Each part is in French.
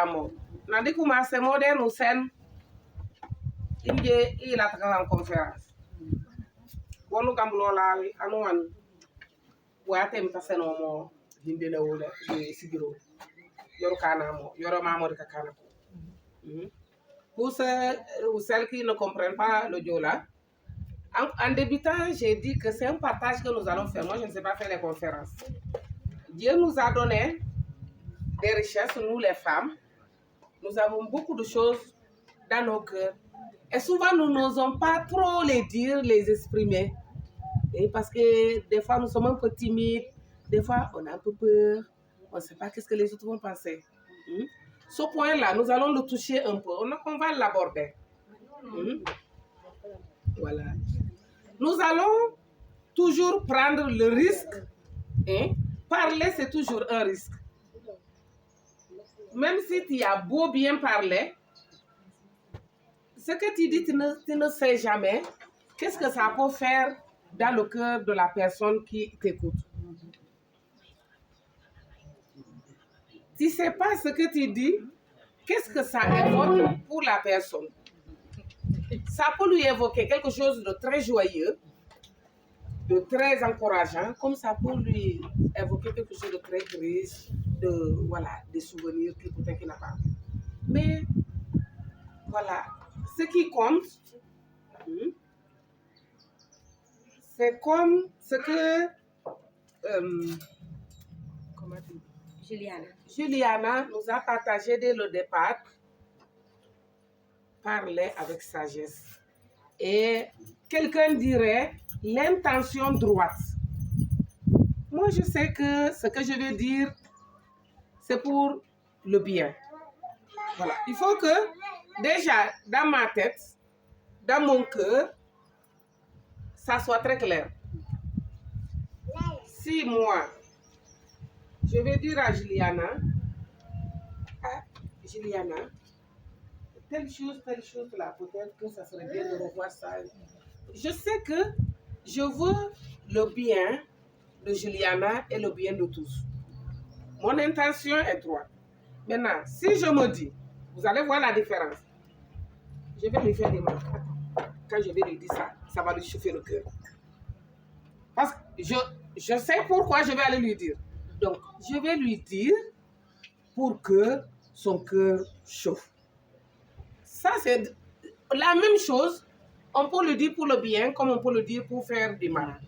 Amo. Nandi commencé moderne ou scène. Il a travaillé en conférence. Wonu Gamlola, Anouan. Watem Tasseno mo, Hindela Ola, Sigiro. Yorokanamo, Yoromamo de Kakanako. Pour celles qui ne comprennent pas le Diola, en débutant, j'ai dit que c'est un partage que nous allons faire. Moi, je ne sais pas faire les conférences. Dieu nous a donné des richesses, nous les femmes. Nous avons beaucoup de choses dans nos cœurs. Et souvent, nous n'osons pas trop les dire, les exprimer. Et parce que des fois, nous sommes un peu timides. Des fois, on a un peu peur. On ne sait pas qu'est-ce que les autres vont penser. Ce point-là, nous allons le toucher un peu. On va l'aborder. Voilà. Nous allons toujours prendre le risque. Parler, c'est toujours un risque. Même si tu as beau bien parler, ce que tu dis, tu ne sais jamais qu'est-ce que ça peut faire dans le cœur de la personne qui t'écoute. Tu ne sais pas ce que tu dis, qu'est-ce que ça évoque pour la personne. Ça peut lui évoquer quelque chose de très joyeux, de très encourageant, comme ça peut lui évoquer quelque chose de très triste, des souvenirs qu'il n'a pas. Mais voilà, ce qui compte, c'est comme ce que Juliana nous a partagé dès le départ. Parler avec sagesse. Et quelqu'un dirait l'intention droite. Moi, je sais que ce que je vais dire, c'est pour le bien. Voilà. Il faut que, déjà, dans ma tête, dans mon cœur, ça soit très clair. Si moi, je vais dire à Juliana, telle chose là, peut-être que ça serait bien de revoir ça. Je sais que je veux le bien de Juliana et le bien de tous. Mon intention est droite. Maintenant, si je me dis, vous allez voir la différence. Je vais lui faire des mal. Quand je vais lui dire ça, ça va lui chauffer le cœur. Parce que je sais pourquoi je vais aller lui dire. Donc, je vais lui dire pour que son cœur chauffe. Ça, c'est la même chose. On peut le dire pour le bien, comme on peut le dire pour faire du mal.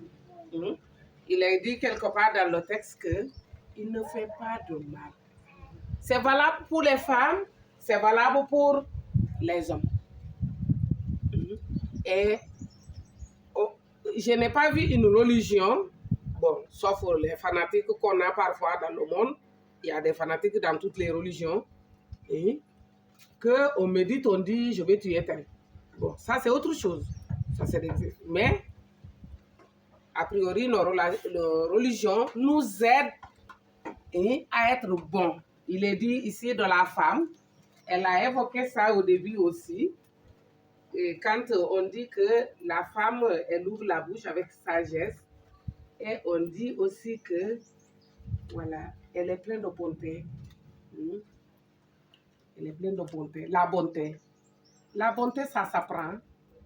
Il est dit quelque part dans le texte qu'il ne fait pas de mal. C'est valable pour les femmes, c'est valable pour les hommes. Et je n'ai pas vu une religion, bon, sauf les fanatiques qu'on a parfois dans le monde, il y a des fanatiques dans toutes les religions, qu'on médite, on dit, je vais tuer tel. Bon, ça c'est autre chose. Ça c'est mais, a priori, nos religions nous aident à être bons. Il est dit ici de la femme, elle a évoqué ça au début aussi. Et quand on dit que la femme, elle ouvre la bouche avec sagesse, et on dit aussi que, voilà, elle est pleine de bonté. Elle est pleine de bonté. La bonté. La bonté, ça s'apprend.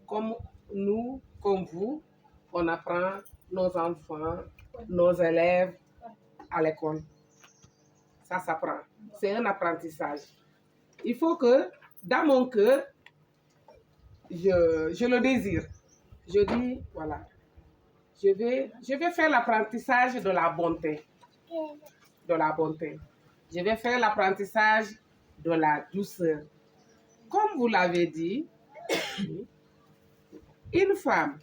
Comme nous, comme vous, on apprend nos enfants, nos élèves à l'école. Ça s'apprend. C'est un apprentissage. Il faut que, dans mon cœur, je le désire. Je dis, voilà, je vais faire l'apprentissage de la bonté. De la bonté. Je vais faire l'apprentissage de la douceur. Comme vous l'avez dit, une femme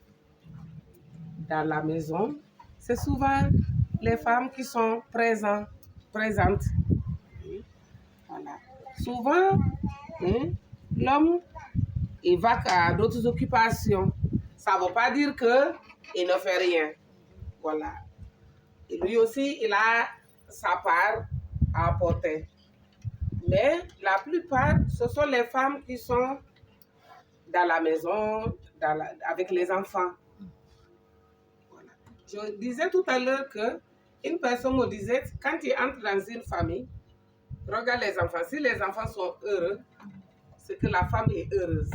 dans la maison, c'est souvent les femmes qui sont présentes. Voilà. Souvent, l'homme, il va à d'autres occupations. Ça ne veut pas dire qu'il ne fait rien. Voilà. Et lui aussi, il a sa part à apporter. Mais la plupart, ce sont les femmes qui sont dans la maison, avec les enfants. Voilà. Je disais tout à l'heure qu'une personne me disait, quand tu entres dans une famille, Regarde les enfants. Si les enfants sont heureux, c'est que la femme est heureuse.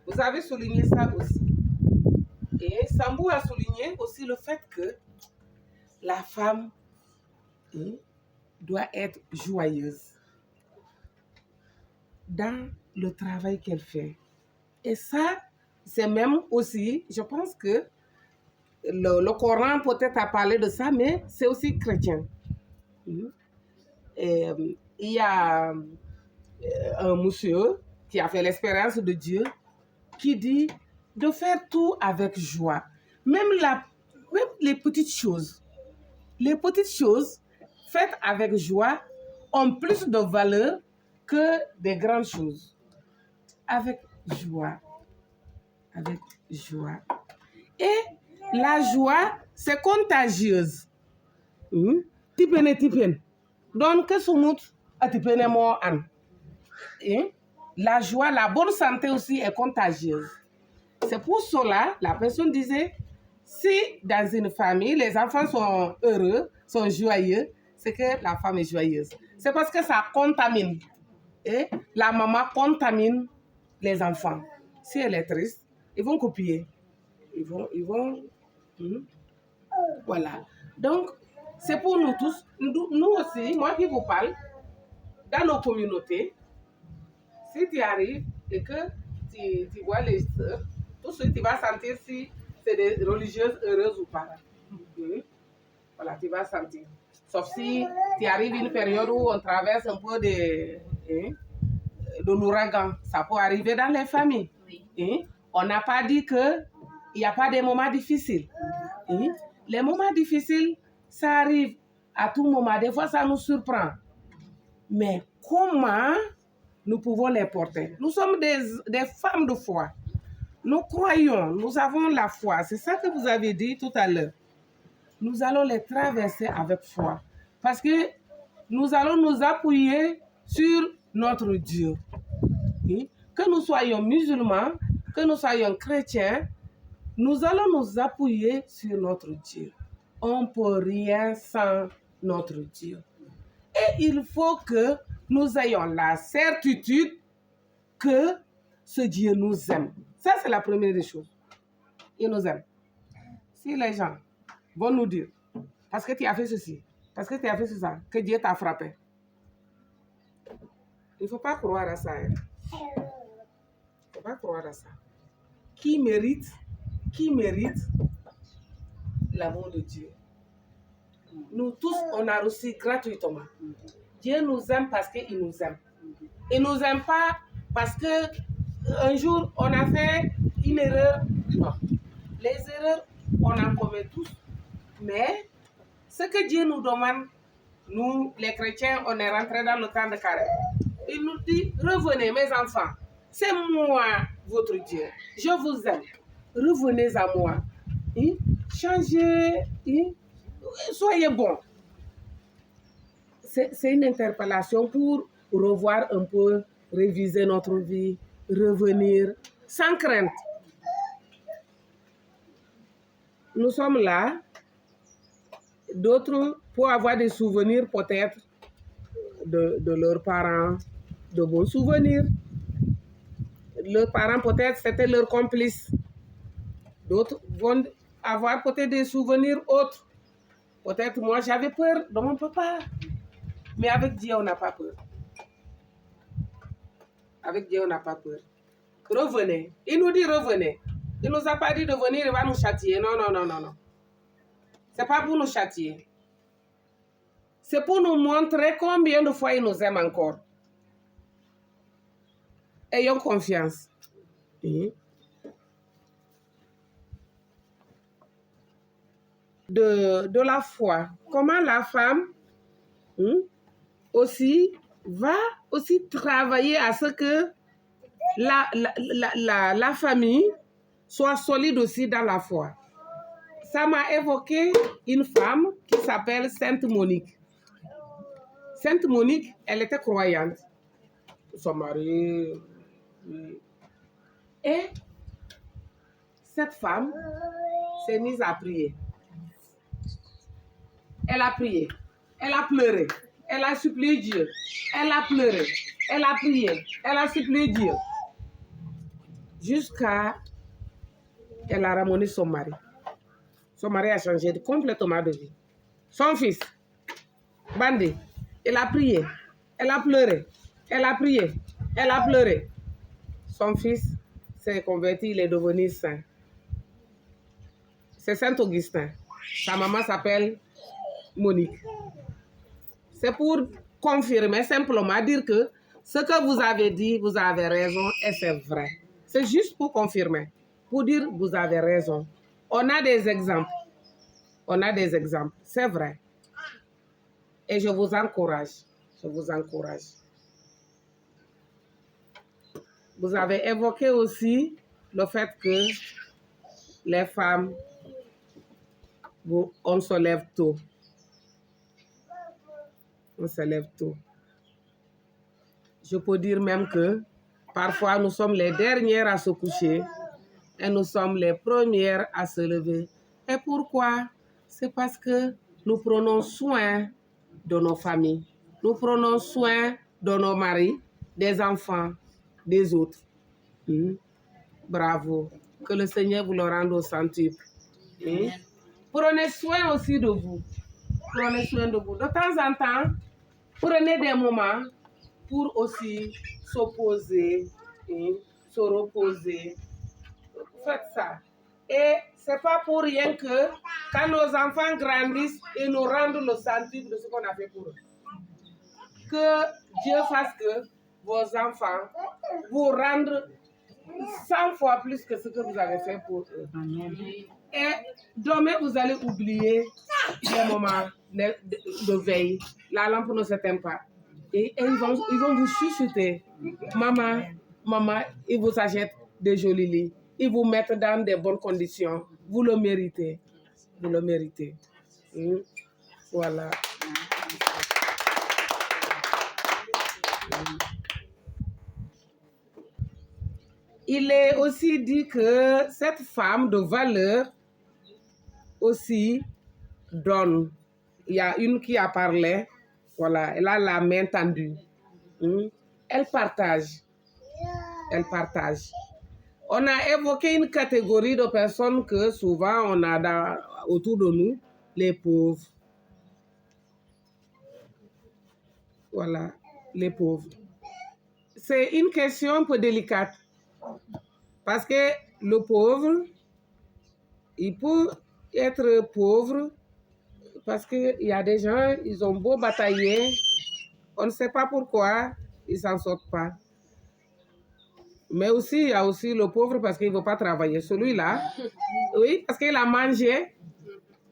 Vous avez souligné ça aussi. Et Sambou a souligné aussi le fait que la femme doit être joyeuse dans le travail qu'elle fait. Et ça, c'est même aussi, je pense que le Coran peut-être a parlé de ça, mais c'est aussi chrétien. Et, il y a un monsieur qui a fait l'expérience de Dieu qui dit de faire tout avec joie. Même les petites choses. Les petites choses faites avec joie ont plus de valeur que des grandes choses. Avec joie. Avec joie. Et la joie, c'est contagieuse. Tipene. Donc, que sumut a tipene mo an. La joie, la bonne santé aussi est contagieuse. C'est pour cela, la personne disait, si dans une famille, les enfants sont heureux, sont joyeux, c'est que la femme est joyeuse. C'est parce que ça contamine. Et la maman contamine les enfants. Si elle est triste, ils vont copier. Ils vont voilà. Donc, c'est pour nous tous. Nous aussi, moi qui vous parle, dans nos communautés, si tu arrives et que tu vois les sœurs, tout de suite, tu vas sentir si c'est des religieuses heureuses ou pas. Voilà, tu vas sentir. Sauf si tu arrives une période où on traverse un peu de l'ouragan. Ça peut arriver dans les familles. On n'a pas dit qu'il n'y a pas de moments difficiles. Les moments difficiles, ça arrive à tout moment. Des fois, ça nous surprend. Mais comment nous pouvons les porter? Nous sommes des femmes de foi. Nous croyons, nous avons la foi. C'est ça que vous avez dit tout à l'heure. Nous allons les traverser avec foi. Parce que nous allons nous appuyer sur notre Dieu. Que nous soyons musulmans, que nous soyons chrétiens, nous allons nous appuyer sur notre Dieu. On ne peut rien sans notre Dieu. Et il faut que nous ayons la certitude que ce Dieu nous aime. Ça, c'est la première des choses. Il nous aime. Si les gens vont nous dire, parce que tu as fait ceci, parce que tu as fait ça, que Dieu t'a frappé, il ne faut pas croire à ça. Il ne faut pas croire à ça. Qui mérite l'amour de Dieu? Nous tous, on a reçu gratuitement. Dieu nous aime parce qu'il nous aime. Il ne nous aime pas parce qu'un jour, on a fait une erreur. Non. Les erreurs, on en commet tous. Mais ce que Dieu nous demande, nous, les chrétiens, on est rentrés dans le temps de carême. Il nous dit, revenez mes enfants, c'est moi votre Dieu. Je vous aime. Revenez à moi. Changez. Soyez bons. C'est une interpellation pour revoir un peu, réviser notre vie, revenir sans crainte. Nous sommes là, d'autres pour avoir des souvenirs peut-être de leurs parents, de bons souvenirs. Leurs parents peut-être c'était leurs complices. D'autres vont avoir peut-être des souvenirs autres. Peut-être moi j'avais peur de mon papa. Mais avec Dieu on n'a pas peur. Avec Dieu on n'a pas peur. Revenez. Il nous dit revenez. Il ne nous a pas dit de venir, il va nous châtier. Non. Ce n'est pas pour nous châtier. C'est pour nous montrer combien de fois il nous aime encore. Ayons confiance. De la foi. Comment la femme aussi va aussi travailler à ce que la famille soit solide aussi dans la foi. Ça m'a évoqué une femme qui s'appelle Sainte Monique. Sainte Monique, elle était croyante. Son mari. Et cette femme s'est mise à prier. Elle a prié. Elle a pleuré. elle a supplié Dieu, elle a pleuré, elle a prié, elle a supplié Dieu. Jusqu'à elle a ramené son mari. Son mari a changé complètement de vie. Son fils, Bandé, il a prié, elle a pleuré, elle a prié, elle a pleuré. Son fils s'est converti, il est devenu saint. C'est Saint Augustin. Sa maman s'appelle Monique. C'est pour confirmer, simplement dire que ce que vous avez dit, vous avez raison et c'est vrai. C'est juste pour confirmer, pour dire vous avez raison. On a des exemples. On a des exemples, c'est vrai. Et je vous encourage. Je vous encourage. Vous avez évoqué aussi le fait que les femmes, on se lève tôt. On se lève tôt. Je peux dire même que parfois nous sommes les dernières à se coucher et nous sommes les premières à se lever. Et pourquoi? C'est parce que nous prenons soin de nos familles. Nous prenons soin de nos maris, des enfants, des autres. Bravo. Que le Seigneur vous le rende au centuple. Prenez soin aussi de vous. Prenez soin de vous. De temps en temps, prenez des moments pour aussi s'opposer, se reposer. Faites ça. Et c'est pas pour rien que quand nos enfants grandissent, ils nous rendent le centuple de ce qu'on a fait pour eux. Que Dieu fasse que vos enfants vous rendent 100 fois plus que ce que vous avez fait pour eux. Et demain, vous allez oublier les moments de veille. La lampe ne s'éteint pas. Et ils vont vous chuchoter. Maman, maman, ils vous achètent des jolis lits. Ils vous mettent dans des bonnes conditions. Vous le méritez. Vous le méritez. Voilà. Il est aussi dit que cette femme de valeur aussi donne. Il y a une qui a parlé, voilà, elle a la main tendue. Elle partage. Elle partage. On a évoqué une catégorie de personnes que souvent on a autour de nous, les pauvres. Voilà, les pauvres. C'est une question un peu délicate. Parce que le pauvre, il peut être pauvre parce qu'il y a des gens, ils ont beau batailler, on ne sait pas pourquoi ils ne s'en sortent pas. Mais aussi, il y a aussi le pauvre parce qu'il ne veut pas travailler. Celui-là, oui, parce qu'il a mangé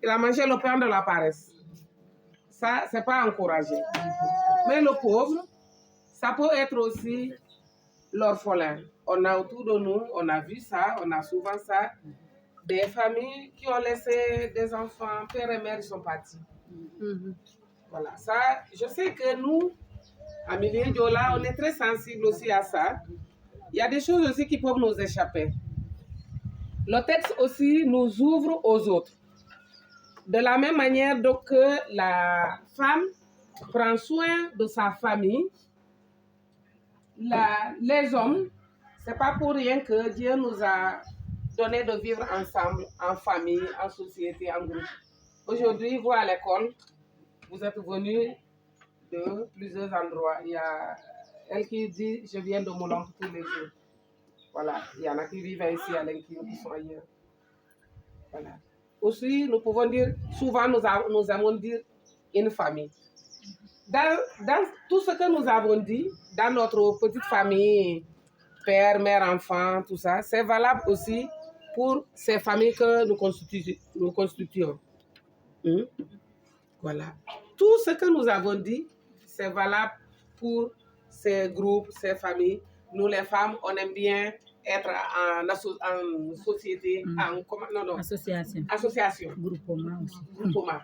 le pain de la paresse. Ça, ce n'est pas encouragé. Mais le pauvre, ça peut être aussi l'orphelin. On a autour de nous, on a vu ça, on a souvent ça. Des familles qui ont laissé des enfants, père et mère, ils sont partis. Voilà, ça, je sais que nous, à Milieu-Diola, on est très sensibles aussi à ça. Il y a des choses aussi qui peuvent nous échapper. Le texte aussi nous ouvre aux autres. De la même manière donc, que la femme prend soin de sa famille, les hommes, ce n'est pas pour rien que Dieu nous a donné de vivre ensemble, en famille, en société, en groupe. Aujourd'hui, vous à l'école, vous êtes venus de plusieurs endroits. Il y a elle qui dit, je viens de Moulombe tous les jours. Voilà, il y en a qui vivent ici à l'Inquire, qui sont ailleurs. Voilà. Aussi, nous pouvons dire, souvent nous avons dit une famille. Dans tout ce que nous avons dit, dans notre petite famille, père, mère, enfant, tout ça, c'est valable aussi pour ces familles que nous constituons. Voilà. Tout ce que nous avons dit, c'est valable pour ces groupes, ces familles. Nous, les femmes, on aime bien être en société, association. Groupement aussi. Groupement.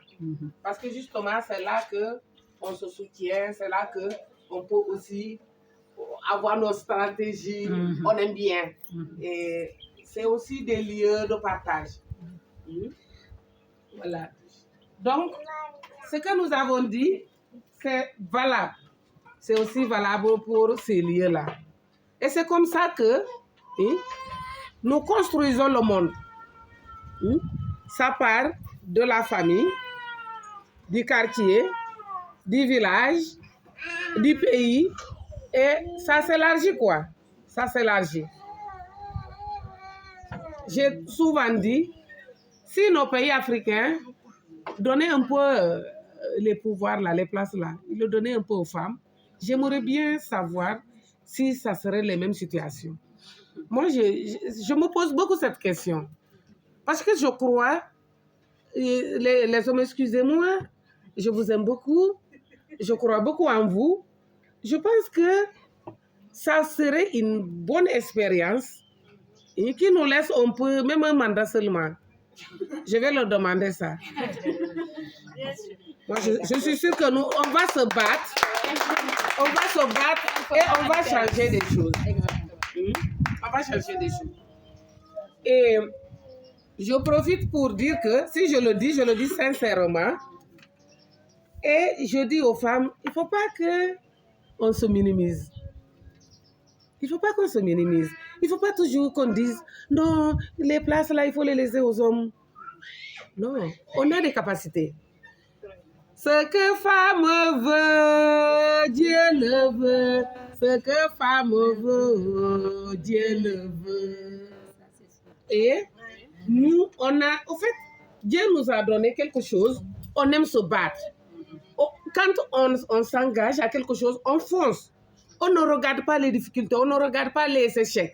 Parce que justement, c'est là qu'on se soutient, c'est là qu'on peut aussi avoir nos stratégies, on aime bien. Et c'est aussi des lieux de partage. Voilà. Donc, ce que nous avons dit, c'est valable, c'est aussi valable pour ces lieux-là. Et c'est comme ça que nous construisons le monde. Ça part de la famille, du quartier, du village, du pays, et ça s'élargit quoi? Ça s'élargit. J'ai souvent dit, si nos pays africains donnaient un peu les pouvoirs là, les places là, ils le donnaient un peu aux femmes, j'aimerais bien savoir si ça serait les mêmes situations. Moi, je me pose beaucoup cette question. Parce que je crois, les hommes, excusez-moi, je vous aime beaucoup, je crois beaucoup en vous. Je pense que ça serait une bonne expérience et qui nous laisse un peu, même un mandat seulement. Je vais leur demander ça. Moi, je suis sûre que nous, on va se battre. On va se battre et on va changer des choses. On va changer des choses. Et je profite pour dire que, si je le dis sincèrement. Et je dis aux femmes, il ne faut pas qu'on se minimise. Il ne faut pas qu'on se minimise. Il ne faut pas toujours qu'on dise, non, les places là, il faut les laisser aux hommes. Non, on a des capacités. Ce que femme veut, Dieu le veut. Ce que femme veut, Dieu le veut. Et nous, on a, en fait, Dieu nous a donné quelque chose, on aime se battre. Quand on s'engage à quelque chose, on fonce. On ne regarde pas les difficultés, on ne regarde pas les échecs.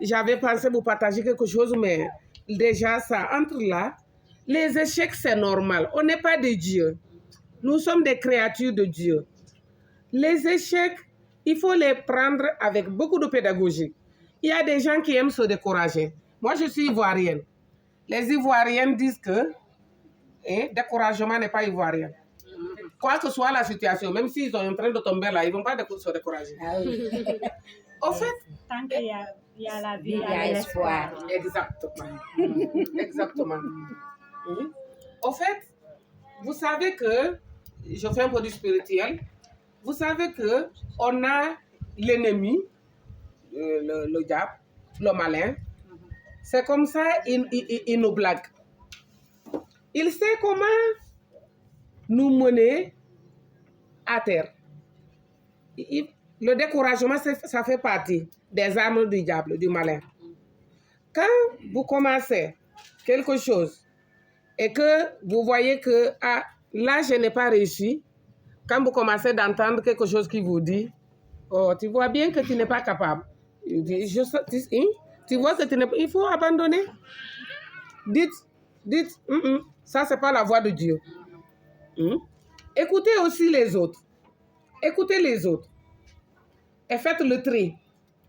J'avais pensé vous partager quelque chose, mais déjà ça entre là. Les échecs, c'est normal. On n'est pas des dieux. Nous sommes des créatures de Dieu. Les échecs, il faut les prendre avec beaucoup de pédagogie. Il y a des gens qui aiment se décourager. Moi, je suis ivoirienne. Les Ivoiriennes disent que découragement n'est pas ivoirien. Quoi que soit la situation, même s'ils sont en train de tomber là, ils ne vont pas se décourager. Ah oui. Au fait, tant qu'il y a la vie, Il y a espoir. Exactement. Exactement. Au fait, vous savez que, je fais un peu du spirituel, vous savez que on a l'ennemi, le diable, le malin. C'est comme ça, il nous blague. Il sait comment nous mener à terre. Le découragement, ça fait partie des armes du diable, du malin. Quand vous commencez quelque chose et que vous voyez que là, je n'ai pas réussi, quand vous commencez d'entendre quelque chose qui vous dit, oh, tu vois bien que tu n'es pas capable. Tu vois que tu n'es pas... Il faut abandonner. Dites, ça, ce n'est pas la voix de Dieu. Écoutez aussi les autres. Écoutez les autres. Et faites le tri.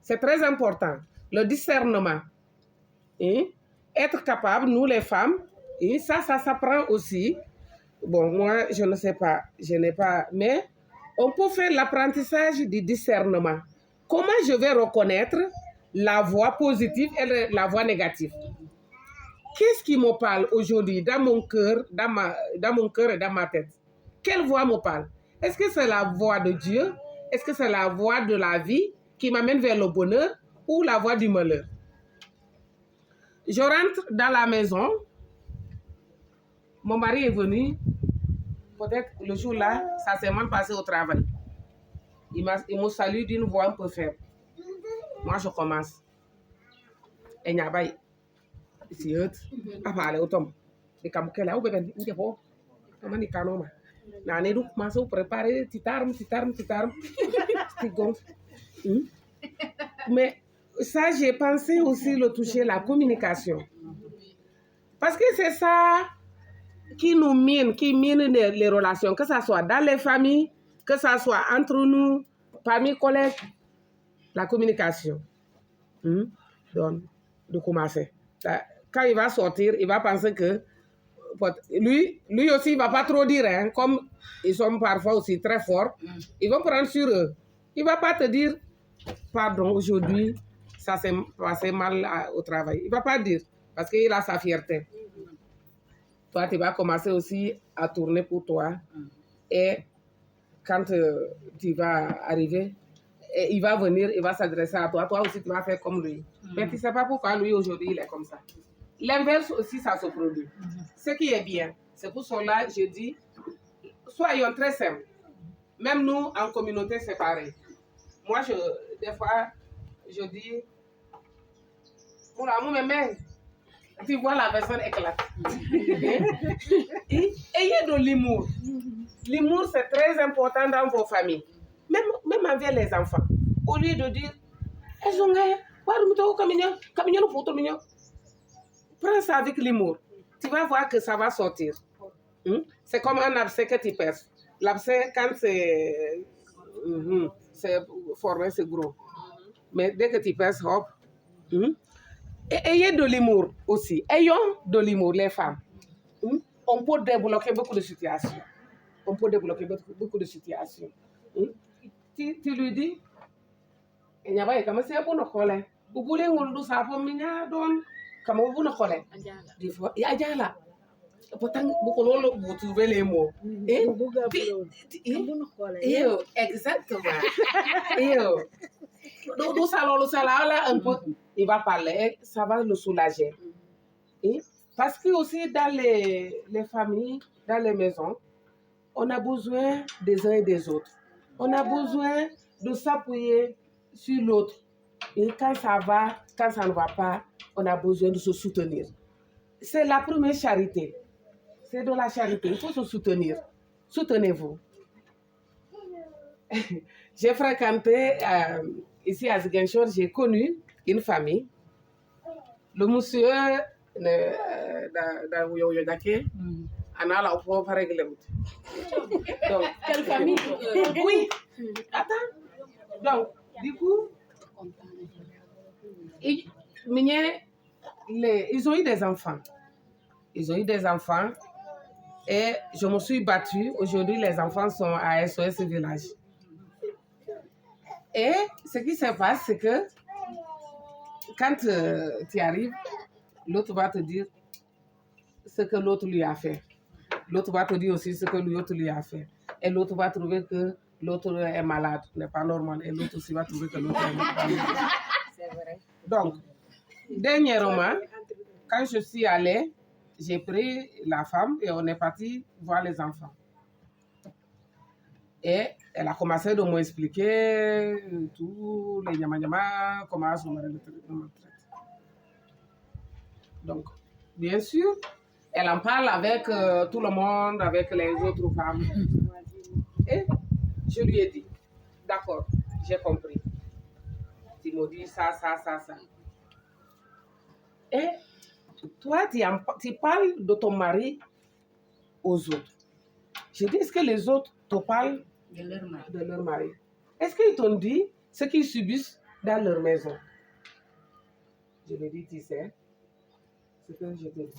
C'est très important. Le discernement. Être capable, nous les femmes, ça s'apprend aussi. Bon, moi, je ne sais pas. Je n'ai pas... Mais on peut faire l'apprentissage du discernement. Comment je vais reconnaître la voix positive et la voix négative? Qu'est-ce qui me parle aujourd'hui dans mon cœur, dans mon cœur et dans ma tête? Quelle voix me parle? Est-ce que c'est la voix de Dieu? Est-ce que c'est la voix de la vie qui m'amène vers le bonheur ou la voix du malheur? Je rentre dans la maison. Mon mari est venu. Peut-être le jour-là, ça s'est mal passé au travail. Il me salue d'une voix un peu faible. Moi, je commence. Et il y a pas si à parler au tom. Et comme qu'elle a ouvert, il y a pas. Comment il canoma? N'a n'est donc commencé à préparer titarme. Mais ça, j'ai pensé aussi le toucher la communication. Parce que c'est ça qui nous mine, qui mine les relations, que ce soit dans les familles, que ce soit entre nous, parmi collègues, la communication. Donc, de commencer. Quand il va sortir, il va penser que lui aussi, il ne va pas trop dire, hein, comme ils sont parfois aussi très forts, ils vont prendre sur eux. Il ne va pas te dire, pardon, aujourd'hui, ça s'est passé mal au travail. Il ne va pas dire, parce qu'il a sa fierté. Toi, tu vas commencer aussi à tourner pour toi. Et quand tu vas arriver, il va venir, il va s'adresser à toi. Toi aussi, tu vas faire comme lui. Mais tu ne sais pas pourquoi lui, aujourd'hui, il est comme ça. L'inverse aussi, ça se produit. Ce qui est bien. C'est pour cela que je dis, soyons très simples. Même nous, en communauté, c'est pareil. Moi, des fois, je dis, mon amour, mais tu vois la personne éclate. Ayez de l'humour. L'humour, c'est très important dans vos familles. Même avec les enfants. Au lieu de dire, elles ont prends ça avec l'humour. Tu vas voir que ça va sortir. C'est comme un abcès que tu perces. L'abcès, quand c'est formé, c'est gros. Mais dès que tu perces, hop. Et ayez de l'humour aussi. Ayons de l'humour, les femmes. On peut débloquer beaucoup de situations. On peut débloquer beaucoup de situations. Tu lui dis, il n'y a pas de c'est pour nous coller. Vous voulez nous ça pour minha don, comme vous nous coller. Des fois, il y a déjà là. Pourtant, vous trouvez les mots. Exactement. Nous ça là, un peu, il va parler, ça va le soulager. Parce que aussi dans les familles, dans les maisons, on a besoin des uns et des autres. On a besoin de s'appuyer sur l'autre. Et quand ça va, quand ça ne va pas, on a besoin de se soutenir. C'est la première charité. C'est de la charité. Il faut se soutenir. Soutenez-vous. J'ai fréquenté, ici à Ziguinchor, j'ai connu une famille. Le monsieur, dans Ouyoyodake, on a la propre règle. Donc, quelle famille? Oui. Attends. Donc, du coup, ils ont eu des enfants. Ils ont eu des enfants et je me suis battue. Aujourd'hui, les enfants sont à SOS Village. Et ce qui se passe, c'est que quand tu arrives, l'autre va te dire ce que l'autre lui a fait. L'autre va te dire aussi ce que l'autre lui a fait. Et l'autre va trouver que l'autre est malade, n'est pas normal. Et l'autre aussi va trouver que l'autre est malade. C'est vrai. Donc, dernièrement, quand je suis allée, j'ai pris la femme et on est parti voir les enfants. Et elle a commencé de m'expliquer tout, les nyama, comment son mari le traite. Donc, bien sûr, elle en parle avec tout le monde, avec les autres femmes. Et je lui ai dit, d'accord, j'ai compris. Tu me dis ça. Et toi, tu parles de ton mari aux autres. Je dis, est-ce que les autres te parlent de leur mari? Est-ce qu'ils t'ont dit ce qu'ils subissent dans leur maison? Je lui ai dit, tu sais, ce que je te dis.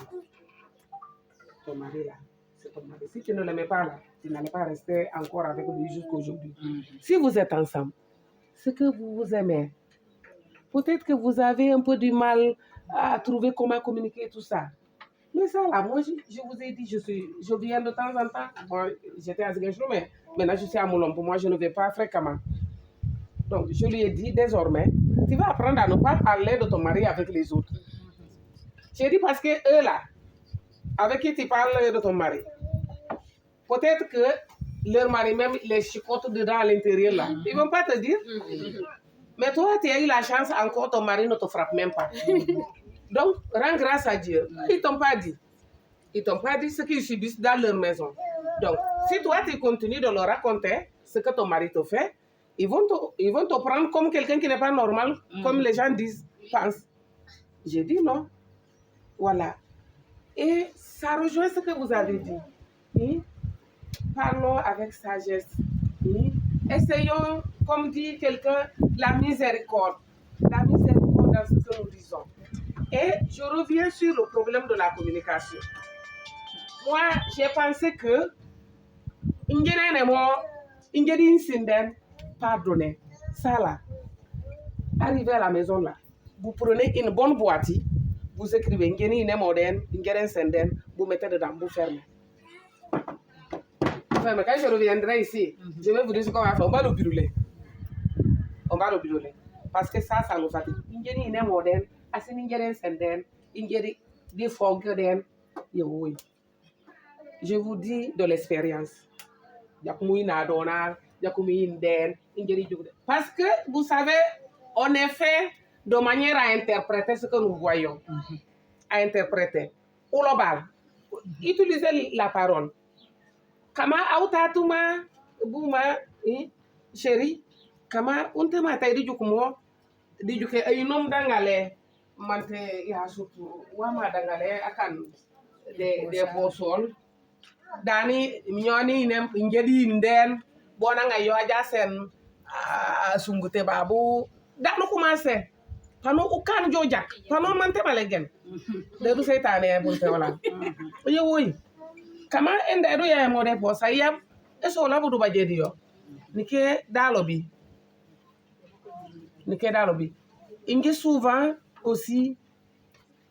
Ton mari là, c'est ton mari. Si tu ne l'aimais pas là, tu n'allais pas rester encore avec lui jusqu'à aujourd'hui. Si vous êtes ensemble, c'est que vous vous aimez. Peut-être que vous avez un peu du mal à trouver comment communiquer tout ça. Mais ça là, moi je vous ai dit, je viens de temps en temps. Bon, j'étais à Ziguinchor, mais maintenant je suis à Moulombo. Moi je ne vais pas fréquemment. Donc je lui ai dit désormais, tu vas apprendre à ne pas parler de ton mari avec les autres. J'ai dit parce que eux là, avec qui tu parles de ton mari, peut-être que leur mari même les chicote dedans à l'intérieur là. Ils ne vont pas te dire. Mais toi, tu as eu la chance, encore ton mari ne te frappe même pas. Donc, rends grâce à Dieu. Ils ne t'ont pas dit. Ils ne t'ont pas dit ce qu'ils subissent dans leur maison. Donc, si toi, tu continues de leur raconter ce que ton mari te fait, ils vont te prendre comme quelqu'un qui n'est pas normal, comme les gens pensent. J'ai dit non. Voilà. Et ça rejoint ce que vous avez dit. Parlons avec sagesse. Essayons, comme dit quelqu'un, la miséricorde. La miséricorde dans ce que nous disons. Et je reviens sur le problème de la communication. Moi, j'ai pensé que pardonnez. Ça là, arrivé à la maison là, vous prenez une bonne boîte, vous écrivez vous mettez dedans, vous fermez. faire, mais quand je reviendrai ici, je vais vous dire ce qu'on va faire. On va le brûler. On va le brûler. Parce que ça nous fatigue. Ingéri est moderne, assez ingéri senden, ingéri des fogues. Je vous dis de l'expérience. Parce que vous savez, on est fait de manière à interpréter ce que nous voyons. À interpréter. Global. Utilisez la parole. Kama autatuma buma chéri kama unte mata di jukumo di juke ay nom dangale mante ya sutu wama dangale akan de bosol dani nyoni nem ngedi nden bona nga yo aja sen sungute babu danu commencé tano ukan jojak tano mante balegen de du seytane bu te wala yo woy kama ende do ya mo de posa yam eso la budu bajedi yo nike dalobi ingi souvent aussi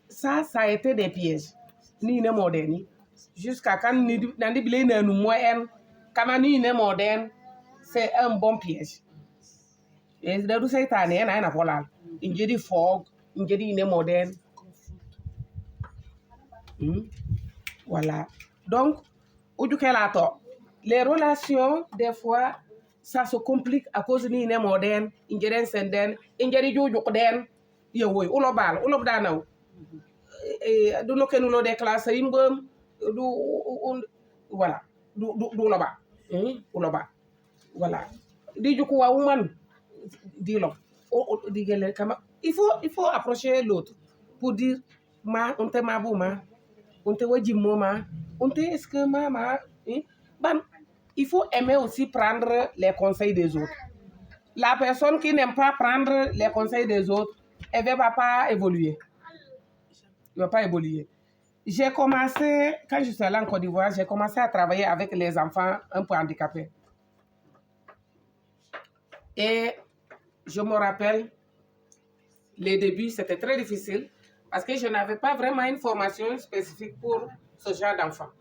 ça a été des pièges ni ne moderni jusqu'à quand nandi bile na nu moyen kama ni ne moderne c'est un bon piège et de du seytane na polal ingi di fog ingi ne moderne voilà donc les relations des fois ça se complique à cause ni ne moderne ingeren senden ingeri jojo den yewoy ulobal danaw du no kenulo de classe imbem du voilà du uloba voilà di juku wa woman di lo digele kama il faut approcher l'autre pour dire on te mabouma on te wajimoma on te est-ce que mama ban il faut aimer aussi prendre les conseils des autres. La personne qui n'aime pas prendre les conseils des autres, elle ne va pas évoluer. Elle ne va pas évoluer. J'ai commencé, quand je suis allée en Côte d'Ivoire, j'ai commencé à travailler avec les enfants un peu handicapés. Et je me rappelle, les débuts, c'était très difficile parce que je n'avais pas vraiment une formation spécifique pour ce genre d'enfants.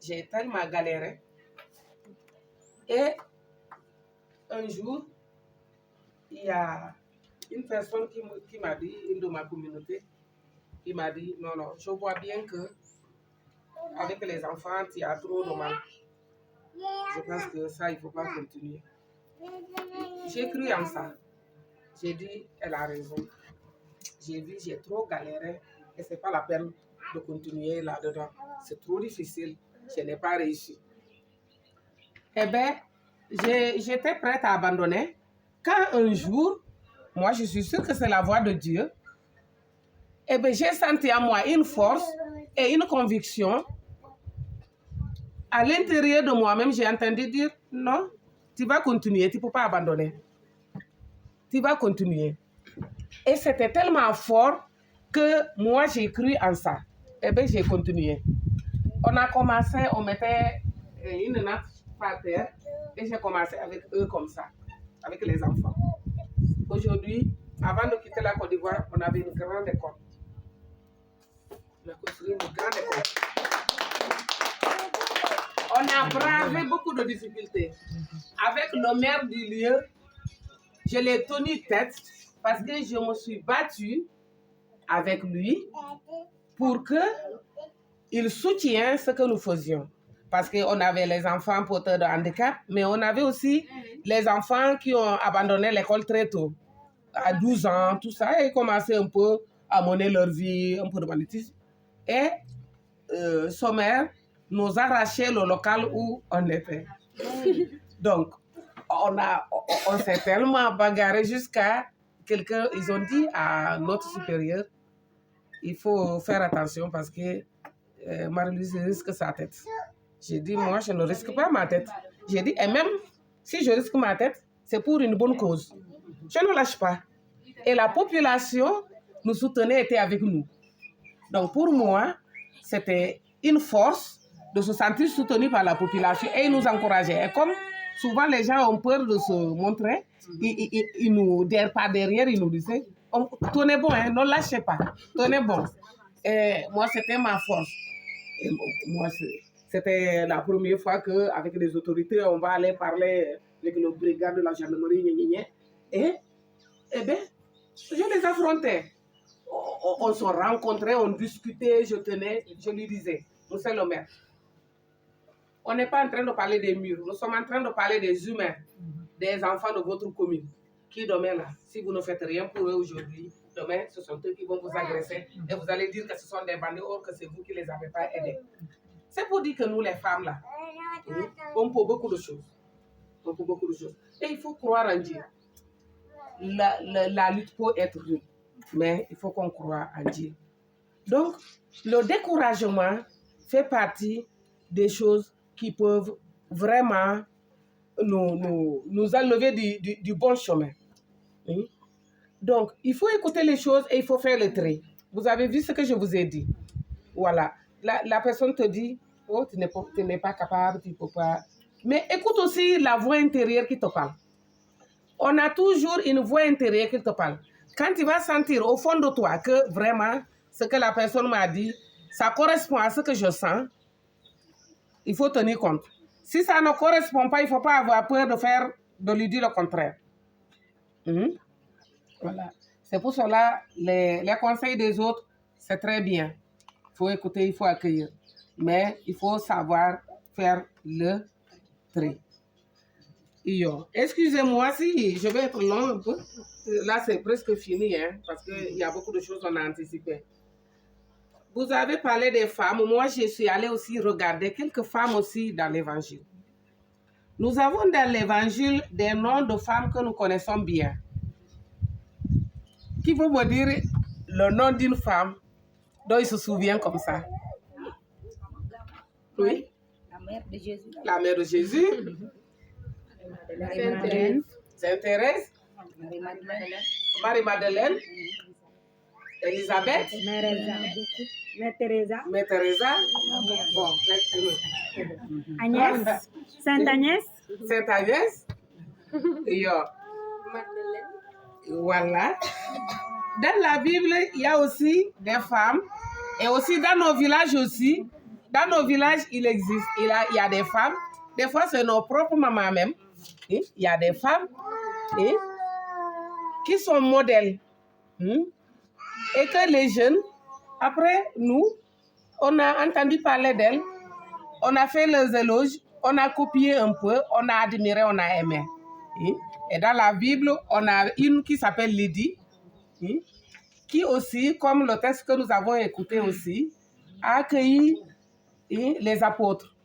J'ai tellement galéré. Et un jour, il y a une personne qui m'a dit, une de ma communauté, qui m'a dit, non, je vois bien que avec les enfants, il y a trop de mal. Je pense que ça, il ne faut pas continuer. J'ai cru en ça. J'ai dit, elle a raison. J'ai vu, j'ai trop galéré et ce n'est pas la peine de continuer là-dedans. C'est trop difficile. Je n'ai pas réussi. Eh bien, j'étais prête à abandonner quand un jour, moi je suis sûre que c'est la voix de Dieu, eh bien j'ai senti en moi une force et une conviction. À l'intérieur de moi-même, j'ai entendu dire, non, tu vas continuer, tu ne peux pas abandonner. Tu vas continuer. Et c'était tellement fort que moi j'ai cru en ça. Eh bien j'ai continué. On a commencé, on mettait une nappe par terre et j'ai commencé avec eux comme ça, avec les enfants. Aujourd'hui, avant de quitter la Côte d'Ivoire, on avait une grande école. On a construit une grande école. On a bravé beaucoup de difficultés. Avec le maire du lieu, je l'ai tenu tête parce que je me suis battue avec lui pour qu'il soutienne ce que nous faisions. Parce qu'on avait les enfants porteurs de handicap, mais on avait aussi les enfants qui ont abandonné l'école très tôt, à 12 ans, tout ça, et commençaient un peu à mener leur vie, un peu de banditisme. Et Sommer nous arrachait le local où on était. Donc, on s'est tellement bagarré jusqu'à quelqu'un, ils ont dit à notre supérieur, il faut faire attention parce que Marie-Louise risque sa tête. J'ai dit, moi, je ne risque pas ma tête. J'ai dit, et même si je risque ma tête, c'est pour une bonne cause. Je ne lâche pas. Et la population nous soutenait, était avec nous. Donc, pour moi, c'était une force de se sentir soutenu par la population et ils nous encourageaient. Et comme souvent les gens ont peur de se montrer, ils nous, par derrière, ils nous disaient, tenez bon, hein, ne lâchez pas, tenez bon. Et moi, c'était ma force. Et moi, c'était la première fois qu'avec les autorités, on va aller parler avec le brigade de la gendarmerie, et bien, je les affrontais. On se rencontrait, on discutait, je lui disais, monsieur le maire, on n'est pas en train de parler des murs, nous sommes en train de parler des humains, des enfants de votre commune, qui demain, là, si vous ne faites rien pour eux aujourd'hui, demain, ce sont eux qui vont vous agresser et vous allez dire que ce sont des bandits, or que c'est vous qui ne les avez pas aidés. C'est pour dire que nous, les femmes, là, on peut beaucoup de choses. On peut beaucoup de choses. Et il faut croire en Dieu. La lutte peut être rude, mais il faut qu'on croie en Dieu. Donc, le découragement fait partie des choses qui peuvent vraiment nous enlever du bon chemin. Donc, il faut écouter les choses et il faut faire le trait. Vous avez vu ce que je vous ai dit. Voilà. La personne te dit, oh, tu n'es pas capable, tu ne peux pas. Mais écoute aussi la voix intérieure qui te parle. On a toujours une voix intérieure qui te parle. Quand tu vas sentir au fond de toi que vraiment, ce que la personne m'a dit, ça correspond à ce que je sens, il faut tenir compte. Si ça ne correspond pas, il ne faut pas avoir peur de lui dire le contraire. Voilà. C'est pour cela, les conseils des autres, c'est très bien. Il faut écouter, il faut accueillir. Mais il faut savoir faire le tri. Excusez-moi si je vais être long un peu. Là, c'est presque fini, hein, parce qu'il y a beaucoup de choses qu'on a anticipées. Vous avez parlé des femmes. Moi, je suis allée aussi regarder quelques femmes aussi dans l'Évangile. Nous avons dans l'Évangile des noms de femmes que nous connaissons bien. Qui peut me dire le nom d'une femme dont il se souvient comme ça? Oui? La mère de Jésus. La mère de Jésus. Sainte Thérèse. Marie-Madeleine. Elisabeth. Mère Teresa. Mère Teresa. Bon, Agnès. Sainte Agnès. Sainte Agnès. Voilà. Dans la Bible, il y a aussi des femmes. Et aussi dans nos villages aussi. Dans nos villages, il existe. Il y a des femmes. Des fois, c'est nos propres mamans même. Il y a des femmes qui sont modèles. Et que les jeunes, après nous, on a entendu parler d'elles. On a fait les éloges. On a copié un peu. On a admiré, on a aimé. Et dans la Bible, on a une qui s'appelle Lydie. Qui aussi, comme le texte que nous avons écouté aussi, a accueilli les apôtres.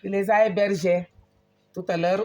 Il les a hébergés tout à l'heure.